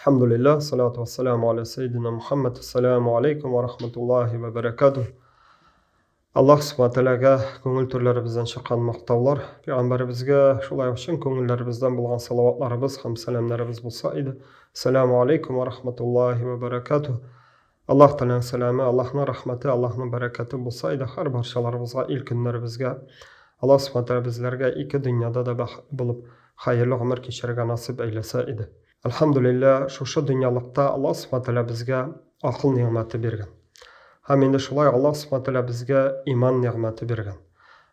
Alhamdulillah, salatu vassalamu ala sayyidina Muhammad. Assalamu alaikum wa rahmatullahi wa barakatuh. Allah subhanahu ta'alaga көңіл түрлерімізден шыққан мақтаулар, пайғамбарымызға шулай үшін көңілдерімізден болған салаватларымыз һәм сәламларымыз болса иде. Assalamu alaikum wa rahmatullahi wa barakatuh. Аллах Тәаланың сәламы, Аллахның рахматы, Аллахның бәрәкәте болса иде һәр баршаларыбызға, ил көннәребезгә. Аллах subhanahu ta'ala безләргә ике дөньяда да бәхетле булып, хәерле гомер кичерергә насип әйләсә иде. Alhamdulillah, шушы дөньялыкта Аллах subhanahu ta'ala безгә акыл ниъмәте биргән. Һәм инде шулай Аллах subhanahu ta'ala безгә иман ниъмәте биргән.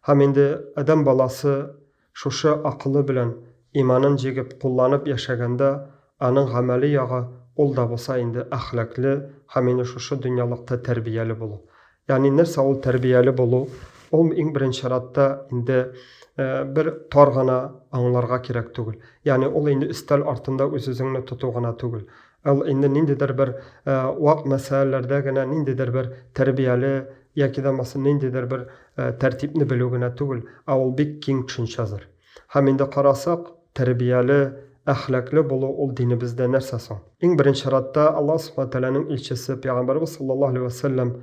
Һәм инде адам баласы шушы акылы белән иманын җигеп кулланып яшәгәндә, аның гамәли ягы ул да булса инде әхлаклы һәм инде шушы дөньялыкта тәрбияле булу. Ягъни нәрсә ул тәрбияле булу? Ул иң беренче чиратта инде bir tar gana аңларга кирәк түгел. Ягъни ул инде өстәл артында үз-үзеңне тоту гына түгел. Ул инде ниндидер бер вак мәсьәләләрдә генә ниндидер бер тәрбияле яки да ниндидер бер тәртипне белү генә түгел. Ул бик киң төшенчәдер. Һәм инде карасак, тәрбияле, әхлаклы булу ул динебездә нәрсә соң? Иң беренче чиратта Аллаһ subhanahu ta'alaның илчесе Пәйгамбәрбез саллаллаһу алейхи ва сәллям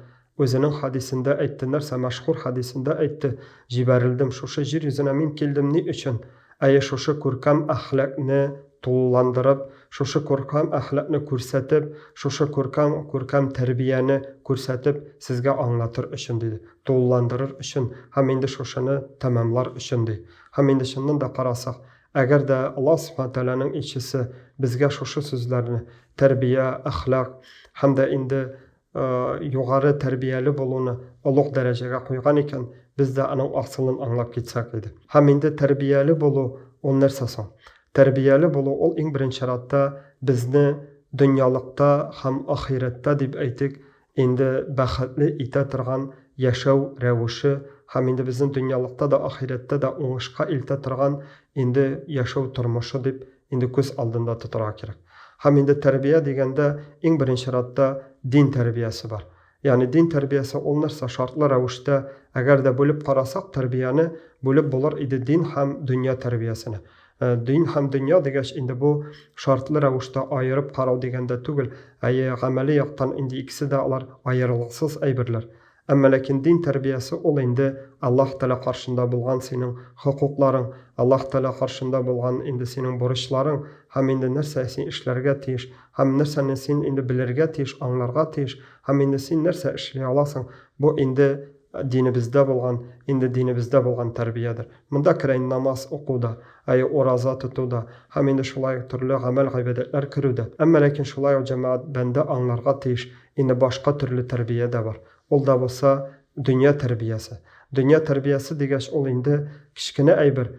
өзенең хадисендә әйтте, нәрсә мәшһүр хадисендә әйтте: "Җибәрелдем, шушы җир йөзенә мин килдем ни өчен? Әйе, шушы күркәм әхлакны тулыландырып, шушы күркәм әхлакны күрсәтеп, шушы күркәм тәрбияне күрсәтеп, сезгә аңлатыр өчен" диде. Тулыландырыр өчен һәм инде шушыны тәмамлар өчен ди. Һәм инде шуннан да карасак, әгәр дә Аллаһ subhanahu ta'alaның илчесе безгә шушы сүзләрне, тәрбия, әхлак һәм дә инде югары тәрбияле булуны олуг дәрәҗәгә куйган икән, без дә аның асылын аңлап китсәк иде. Һәм инде тәрбияле булу ул нәрсә соң? Тәрбияле булу ул иң беренче чиратта безне дөньялыкта һәм ахиратта дип әйтик, инде бәхетле итә торган яшәү рәвеше һәм инде безнең дөньялыкта да ахиратта да уңышка илтә торган инде яшәү тормышы дип инде күз алдында тотарга кирәк. Һәм инде тәрбия дигәндә иң беренче чиратта дин тәрбиясе бар. Ягъни дин тәрбиясе ул нәрсә шартлы рәвештә, әгәр дә бүлеп карасак, тәрбияне бүлеп булыр иде дин һәм дөнья тәрбиясенә. Дин һәм дөнья дигәч инде бу шартлы рәвештә аерып карау дигәндә түгел, гамәли яктан инде икесе дә алар аерылгысыз әйберләр. Әмма ләкин дин тәрбиясе ул инде Аллаһ Тәалә каршында булган синең хокукларың, Аллаһ Тәалә каршында булган инде синең бурычларың һәм инде нәрсә син эшләргә тиеш, һәм нәрсәне син инде белергә тиеш, аңларга тиеш, һәм инде син нәрсә эшли аласың. Бу инде динебездә булган тәрбиядер. Монда керә намаз укуда, ураза тотуда, һәм инде шулай төрле гамәл гыйбадәтләр керүдә. Әмма ләкин шулай ул җәмәгать бәндә аңларга тиеш, инде башка төрле тәрбия дә бар. Ул да булса дөнья тәрбиясе. Дөнья тәрбиясе дигәч ул инде кичкенә әйбер.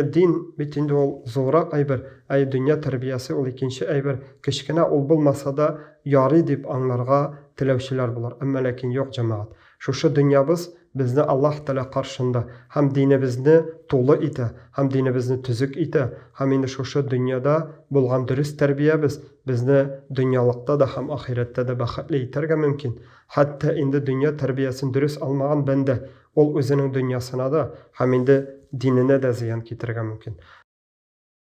Дин бит инде ул зурак әйбер. Дөнья тәрбиясе ул икенче әйбер. Кичкенә ул булмаса да ярый дип аңларга теләүчеләр булар. Әмма ләкин юк җәмәгать. Шушы дөньябыз безне Аллаһ Тәалә каршында һәм динебезне тулы итә, һәм динебезне төзек итә, һәм инде шушы дөньяда булган дөрес тәрбиябез безне дөньялыкта да һәм ахиратта да бәхетле итәргә мөмкин. Хәтта инде дөнья тәрбиясен дөрес алмаган бәндә ул үзенең дөньясына да һәм инде диненә дә зыян китерергә мөмкин.